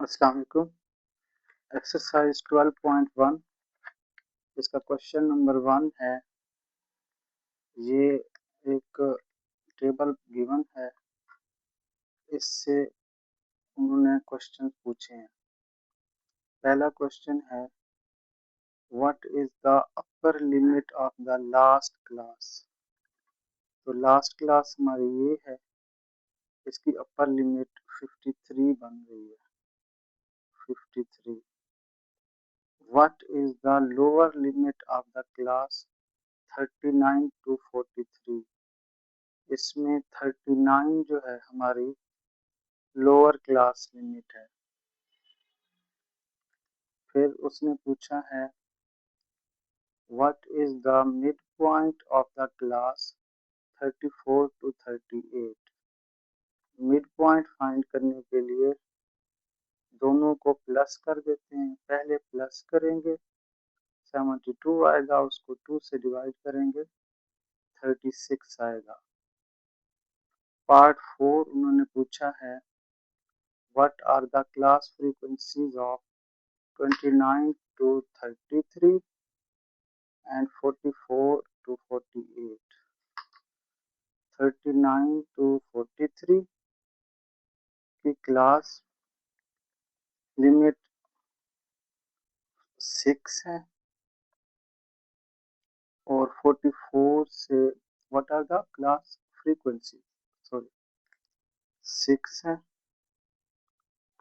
अस्सलाम वालेकुम। एक्सरसाइज 12.1 इसका क्वेश्चन नंबर 1 है। ये एक टेबल गिवन है, इससे उन्होंने क्वेश्चन पूछे हैं। पहला क्वेश्चन है what is the upper limit of the last class. तो लास्ट क्लास हमारी ये है, इसकी अपर लिमिट 53 बन रही है, 53। What is the lower limit of the class 39 to 43। इसमें 39 जो है हमारी लोअर क्लास लिमिट है। फिर उसने पूछा है what is the mid point of the class 34 to 38। Mid point find करने के लिए दोनों को प्लस कर देते हैं। पहले प्लस करेंगे 72 आएगा, उसको 2 से डिवाइड करेंगे 36 आएगा। पार्ट 4 उन्होंने पूछा है what are the class frequencies of 29 to 33 and 44 to 48। 39 to 43 की क्लास लिमिट 6 है और 44 से what are the class frequency, sorry 6 है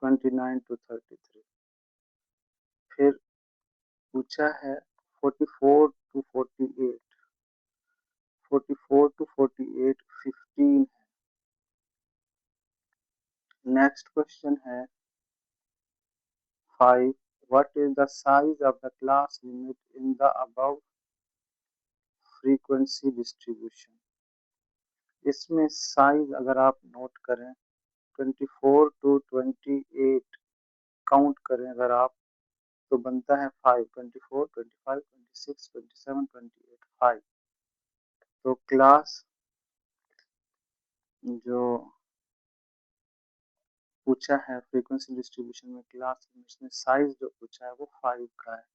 29 to 33। फिर पूछा है 44 to 48, 44 to 48 15 है। नेक्स्ट क्वेश्चन है 5 what is the size of the class limit in the above frequency distribution। इसमें साइज अगर आप नोट करें 24 to 28 काउंट करें अगर आप, तो बनता है 5, 24, 25, 26, 27, 28, 5। तो क्लास जो पूछा है फ्रीक्वेंसी डिस्ट्रीब्यूशन में क्लास लिमिट में साइज जो पूछा है वो 5 का है।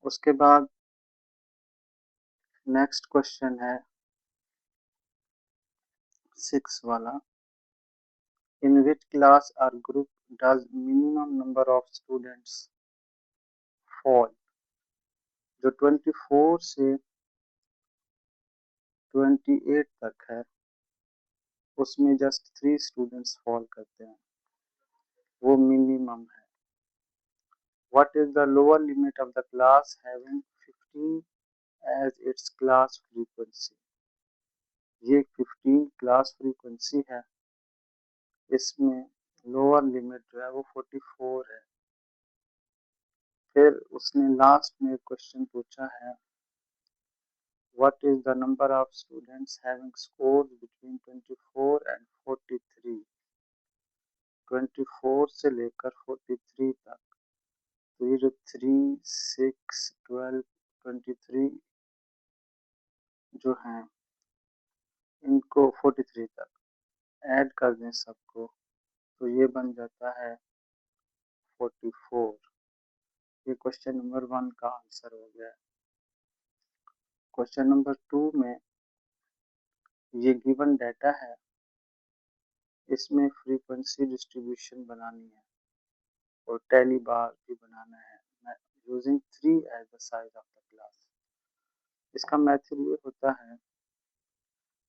उसके बाद नेक्स्ट क्वेश्चन है 6 वाला, in which class or group does minimum number of students fall। जो 24 से 28 तक है उसमें जस्ट 3 स्टूडेंट्स फॉल करते हैं, वो मिनिमम है। What is the lower limit of the class having 15 as its class frequency. ये 15 क्लास फ्रीक्वेंसी है, इसमें लोअर लिमिट जो है वो 44 है। फिर उसने लास्ट में क्वेश्चन पूछा है what is the number of students having scores between 24 and 43। 24 से लेकर 43 तक, तो ये जो 3, 6, 12, 23 जो हैं इनको 43 तक ऐड कर दें सबको, तो ये बन जाता है 44। ये क्वेश्चन नंबर 1 का आंसर हो गया है। क्वेश्चन नंबर 2 में ये गिवन डाटा है, इसमें फ्रीक्वेंसी डिस्ट्रीब्यूशन बनानी है और टैली बार भी बनाना है using 3 as the size of the class. इसका मेथड ये होता है,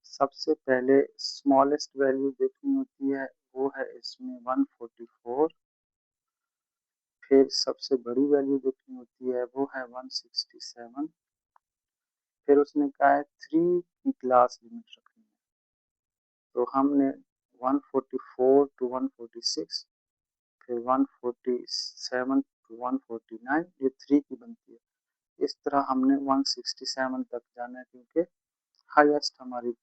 सबसे पहले स्मॉलेस्ट वैल्यू देखनी होती है, वो है इसमें 144। फिर सबसे बड़ी वैल्यू देखनी होती है, वो है 167। फिर उसने कहा है 3 की क्लास लिमिट रखनी है, तो हमने 144 to 146, फिर 147 to 149, ये 3 की बनती है। इस तरह हमने 167 तक जाना है, क्योंकि हाईएस्ट हमारी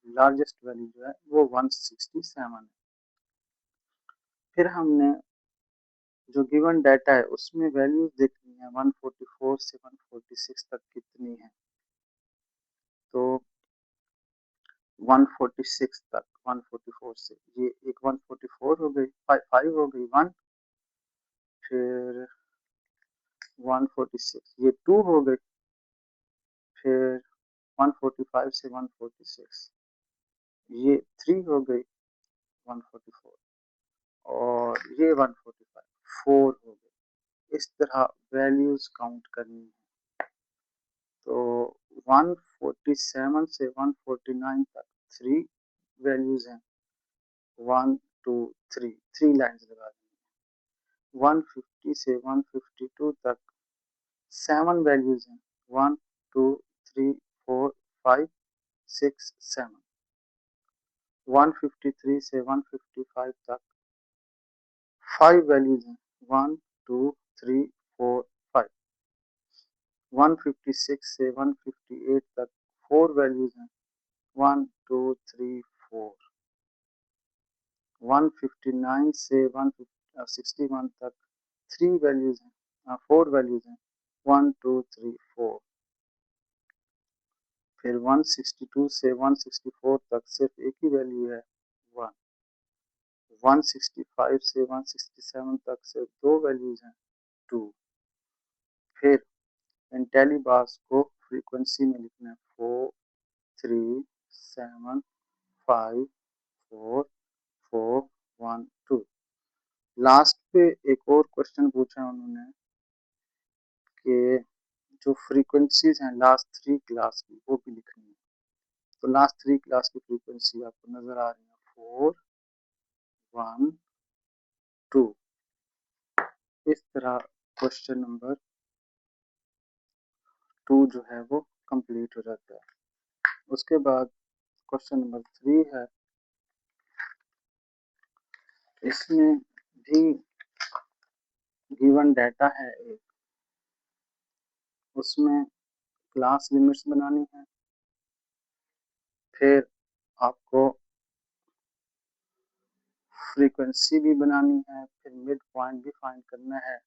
लार्जेस्ट वैल्यू जो है वो 167 है। फिर हमने जो गिवन डाटा है उसमें वैल्यूज देखनी है 144 से 146 तक कितनी है, तो 146 तक 144 से, ये एक 144 हो गई, 5 हो गई 1, फिर 146 ये 2 हो गई, फिर 145 से 146 ये 3 हो गई 144, और ये 145 4 हो गई। इस तरह वैल्यूज काउंट करनी है। तो 147 से 149 तक 3 वैल्यूज हैं, 1 2 3, 3 लाइन्स लगा दी। 150 से 152 तक 7 वैल्यूज हैं, 1 2 3 4 5 6 7। 153 से 155 तक 5 वैल्यूज हैं, 1 2 3 4 5। 156 से 158 तक 4 वैल्यूज हैं, 1 2 3 4। 159 से 161 तक 3 वैल्यूज हैं, 4 वैल्यूज हैं, 1 2 3 4। फिर 162 से 164 तक सिर्फ एक ही वैल्यू है, 1। 165 से 167 तक सिर्फ 2 वैल्यूज हैं, 2। फिर इंटेली बार्स को फ्रीक्वेंसी में लिखना है 4 3 7 5 4 4 1 2। लास्ट पे एक और क्वेश्चन पूछा उन्होंने कि जो फ्रीक्वेंसीज हैं लास्ट 3 क्लास की वो भी लिखनी है। तो लास्ट 3 क्लास की फ्रीक्वेंसी आपको नजर आ रही है 4 1 2। इस तरह क्वेश्चन नंबर 2 जो है वो कंप्लीट हो जाता है। उसके बाद क्वेश्चन नंबर 3 है, इसमें भी गिवन डाटा है एक, उसमें क्लास लिमिट्स बनानी है, फिर आपको फ्रीक्वेंसी भी बनानी है, फिर मिड पॉइंट भी फाइंड करना है,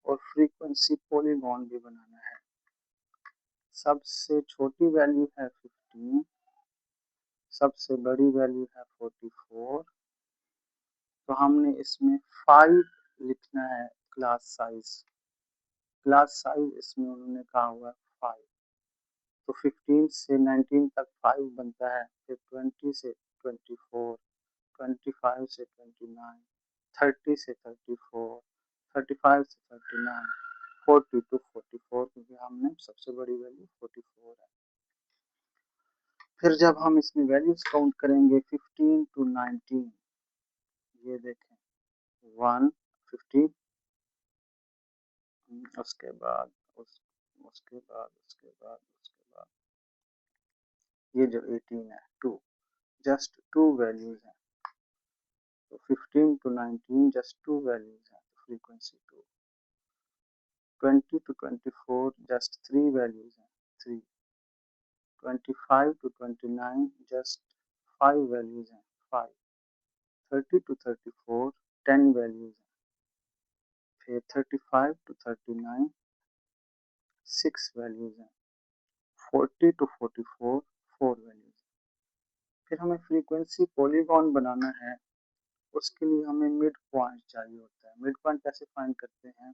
और फ्रीक्वेंसी पॉलीगॉन भी बनाना है। सबसे छोटी वैल्यू है 15, सबसे बड़ी वैल्यू है 44। तो हमने इसमें 5 लिखना है क्लास साइज। क्लास साइज इसमें उन्होंने कहा हुआ है 5। तो 15 से 19 तक 5 बनता है, फिर 20 से 24, 25 से 29, 30 से 34, 35 से 39, 40 to 44, क्योंकि हमने सबसे बड़ी वैल्यू 44 है। फिर जब हम इसमें वैल्यूज काउंट करेंगे 15 to 19, ये देखें 1 15, उसके बाद उसके बाद ये जो 18 है 2, जस्ट 2 वैल्यूज हैं। तो 15 to 19 जस्ट 2 वैल्यूज हैं, तो फ्रीक्वेंसी 2। 20 to 24 जस्ट 3 वैल्यूज हैं, 3। 25 to 29 जस्ट 5 वैल्यूज हैं, 5। 30 to 34 10 वैल्यूज हैं, फिर 35 to 39 6 वैल्यूज हैं, 40 to 44 4 वैल्यूज हैं। फिर हमें फ्रीक्वेंसी पॉलीगॉन बनाना है, उसके लिए हमें मिड पॉइंट चाहिए होता है। मिड पॉइंट कैसे फाइंड करते हैं,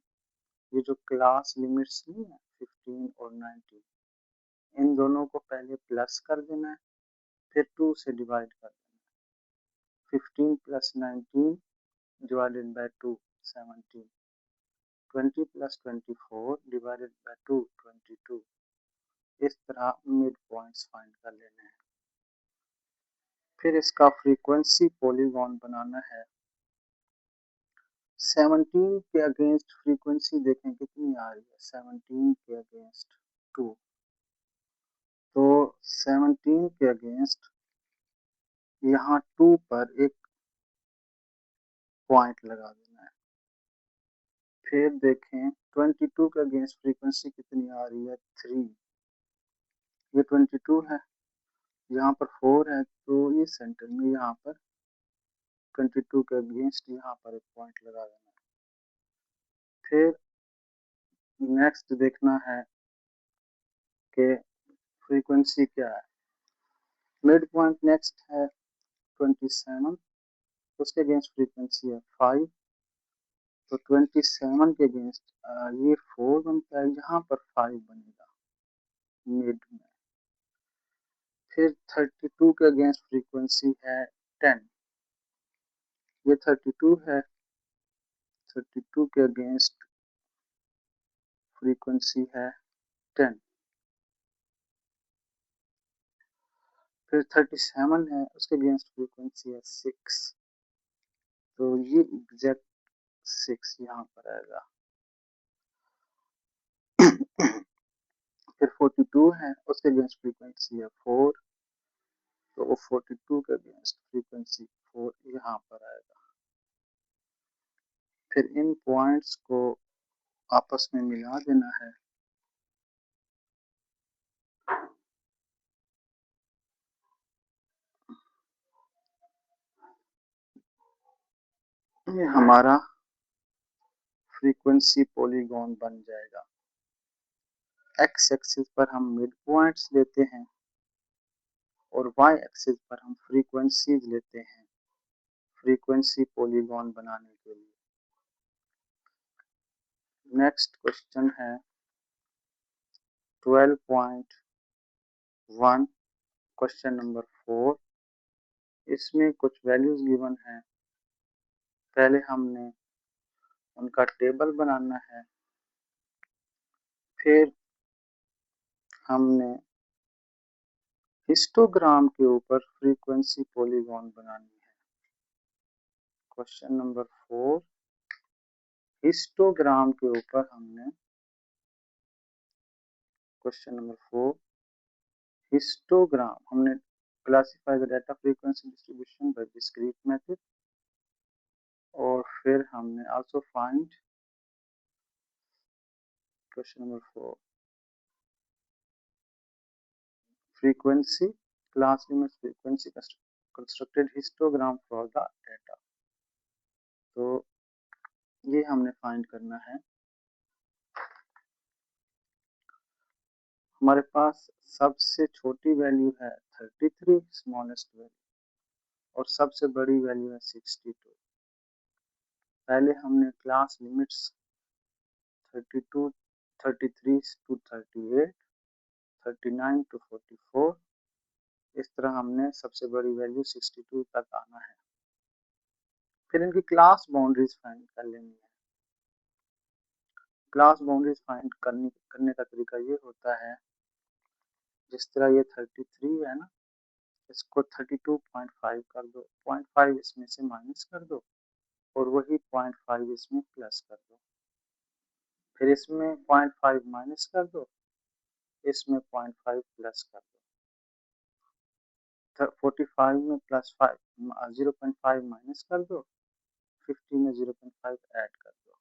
ये जो क्लास लिमिट्स नहीं है 15 और 19, इन दोनों को पहले प्लस कर देना है, फिर 2 से डिवाइड कर देना है। 15 plus 19 divided by 2 17, 20 plus 24 divided by 2 22। इस तरह मिड पॉइंट्स फाइंड कर लेने हैं। फिर इसका फ्रीक्वेंसी पॉलीगॉन बनाना है। 17 के अगेंस्ट फ्रीक्वेंसी देखें कितनी आ रही है, 17 के अगेंस्ट 2। तो 17 के अगेंस्ट यहाँ 2 पर एक पॉइंट लगा देना है। फिर देखें 22 के अगेंस्ट फ्रीक्वेंसी कितनी आ रही है, 3। ये 22 है, यहाँ पर 4 है, तो ये सेंटर में यहाँ पर 22 के अगेंस्ट यहाँ पर एक पॉइंट लगा देना है। फिर नेक्स्ट देखना है कि फ्रीक्वेंसी क्या है। मिड पॉइंट नेक्स्ट है 27, उसके अगेंस्ट फ्रीक्वेंसी है 5, तो 27 के अगेंस्ट ये 4 बनता है, यहाँ पर 5 बनेगा मिड में। फिर 32 के अगेंस्ट फ्रीक्वेंसी है 10, ये 32 है, 32 के अगेंस्ट फ्रीक्वेंसी है 10। फिर 37 है, उसके अगेंस्ट फ्रीक्वेंसी है 6, तो ये एग्जैक्ट 6 यहाँ पर आएगा। फिर 42 है, उसके अगेंस्ट फ्रीक्वेंसी है 4, तो वो 42 के अगेंस्ट फ्रीक्वेंसी 4 यहाँ पर आएगा। फिर इन पॉइंट्स को आपस में मिला देना है। ये हमारा फ्रीक्वेंसी पॉलीगॉन बन जाएगा। एक्स एक्सिस पर हम मिड पॉइंट्स लेते हैं और वाई एक्सिस पर हम फ्रीक्वेंसीज लेते हैं फ्रीक्वेंसी पॉलीगॉन बनाने के लिए। नेक्स्ट क्वेश्चन है 12.1, क्वेश्चन नंबर 4। इसमें कुछ वैल्यूज गिवन है, पहले हमने उनका टेबल बनाना है, फिर हमने हिस्टोग्राम के ऊपर फ्रीक्वेंसी पॉलीगॉन बनानी है। क्वेश्चन नंबर 4, हिस्टोग्राम के ऊपर हमने क्वेश्चन नंबर 4 हिस्टोग्राम हमने classify the data frequency distribution by discrete method, और फिर हमने also find question number 4 frequency class limit frequency constructed histogram for the data। तो ये हमने फाइंड करना है। हमारे पास सबसे छोटी वैल्यू है 33 स्मॉलेस्ट वैल्यू, और सबसे बड़ी वैल्यू है 62। पहले हमने क्लास लिमिट्स 32 33 टू 38 39 टू 44, इस तरह हमने सबसे बड़ी वैल्यू 62 तक आना है। फिर इनकी क्लास बाउंड्रीज फाइंड कर लेनी है। क्लास बाउंड्रीज फाइंड करने का तरीका ये होता है, जिस तरह ये 33 है ना, इसको 32.5 कर दो, 0.5 इसमें से माइनस कर दो और वही 0.5 इसमें प्लस कर दो। फिर इसमें 0.5 माइनस कर दो, इसमें 0.5 प्लस कर दो। 45 में प्लस 5 0.5 माइनस कर दो, 50 में 0.5 ऐड कर दो।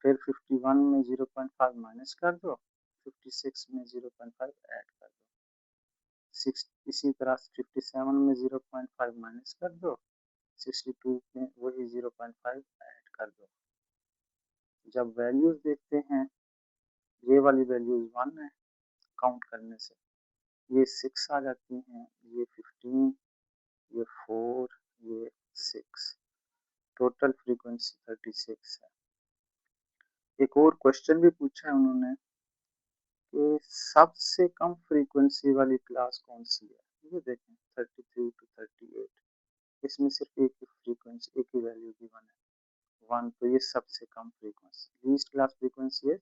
फिर 51 में 0.5 माइनस कर दो, 56 में 0.5 ऐड कर दो। इसी तरह 57 में 0.5 माइनस कर दो, 62 में वही 0.5 ऐड कर दो। जब वैल्यूज देखते हैं, ये वाली वैल्यूज 1 है काउंट करने से, ये 6 आ जाती हैं, ये 15, ये 4, ये 6, टोटल फ्रीक्वेंसी 36 है। एक और क्वेश्चन भी पूछा है उन्होंने कि सबसे कम फ्रीक्वेंसी वाली क्लास कौन सी है। ये देखें 33 टू 38, इसमें सिर्फ एक ही फ्रीक्वेंसी, एक ही वैल्यू गिवन है 1, तो ये सबसे कम फ्रीक्वेंसी, लीस्ट क्लास फ्रीक्वेंसी है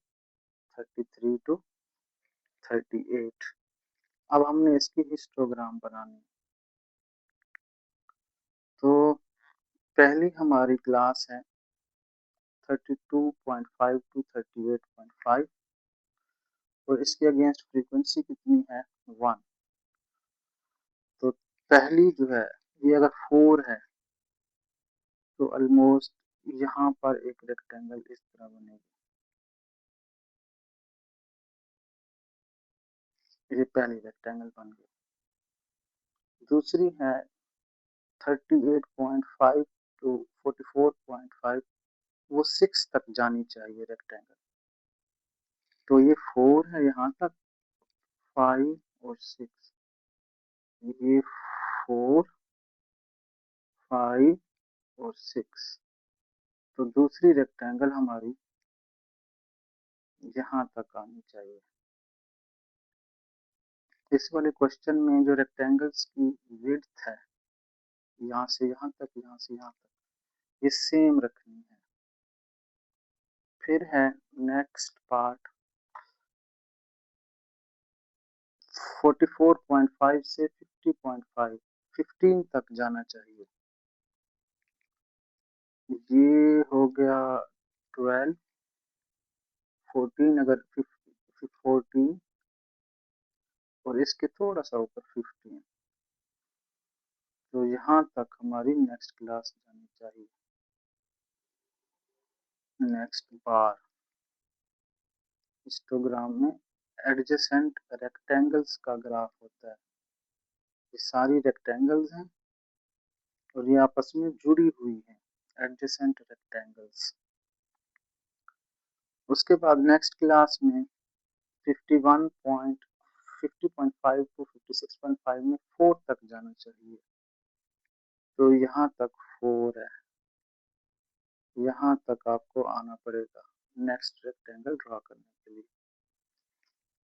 33 टू 38। अब हमने इसकी हिस्टोग्राम बनानी है। तो पहली हमारी क्लास है 32.5 टू 38.5, और इसके अगेंस्ट फ्रीक्वेंसी कितनी है 1। तो पहली जो है, ये अगर 4 है तो ऑलमोस्ट यहाँ पर एक रेक्टेंगल इस तरह बनेगी। ये पहली रेक्टेंगल बन गई। दूसरी है 38.5 टू 44.5, वो 6 तक जानी चाहिए रेक्टेंगल। तो ये 4 है यहाँ तक, 5 और 6, ये 4 5 और 6। तो दूसरी रेक्टेंगल हमारी यहाँ तक आनी चाहिए। इस वाले क्वेश्चन में जो रेक्टेंगल्स की विड्थ है, यहाँ से यहाँ तक, यहाँ से यहाँ तक, ये सेम रखनी है। फिर है नेक्स्ट पार्ट, 44.5 से 50.5, 15 तक जाना चाहिए। ये हो गया 12, 14, अगर 14 और इसके थोड़ा सा ऊपर 15, तो यहाँ तक हमारी नेक्स्ट क्लास जानी चाहिए। नेक्स्ट बार, हिस्टोग्राम में एडजेसेंट रेक्टेंगल्स का ग्राफ होता है। ये सारी रेक्टेंगल्स हैं और ये आपस में जुड़ी हुई हैं, एडजेसेंट रेक्टेंगल्स। उसके बाद नेक्स्ट क्लास में 50.5 टू 56.5 में 4 तक जाना चाहिए। तो यहाँ तक 4 है, यहाँ तक आपको आना पड़ेगा नेक्स्ट रेक्टेंगल ड्रॉ करने के लिए।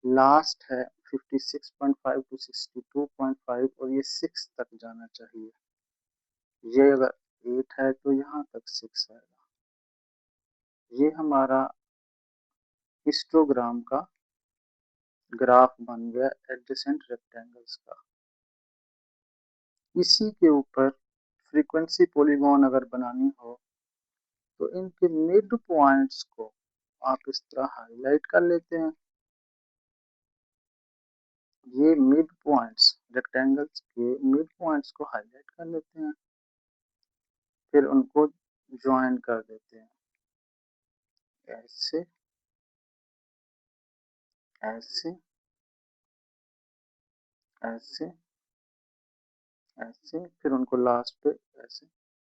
लास्ट है 56.5 टू 62.5 और ये 6 तक जाना चाहिए। ये अगर 8 है तो यहाँ तक 6 आएगा। ये हमारा हिस्टोग्राम का ग्राफ बन गया एडजेसेंट रेक्टेंगल्स का। इसी के ऊपर फ्रीक्वेंसी पॉलीगॉन अगर बनानी हो तो इनके मिड पॉइंट्स को आप इस तरह हाईलाइट कर लेते हैं। ये मिड पॉइंट्स, रेक्टेंगल्स के मिड पॉइंट्स को हाईलाइट कर लेते हैं, फिर उनको ज्वाइन कर देते हैं ऐसे, ऐसे, ऐसे, ऐसे, फिर उनको लास्ट पे ऐसे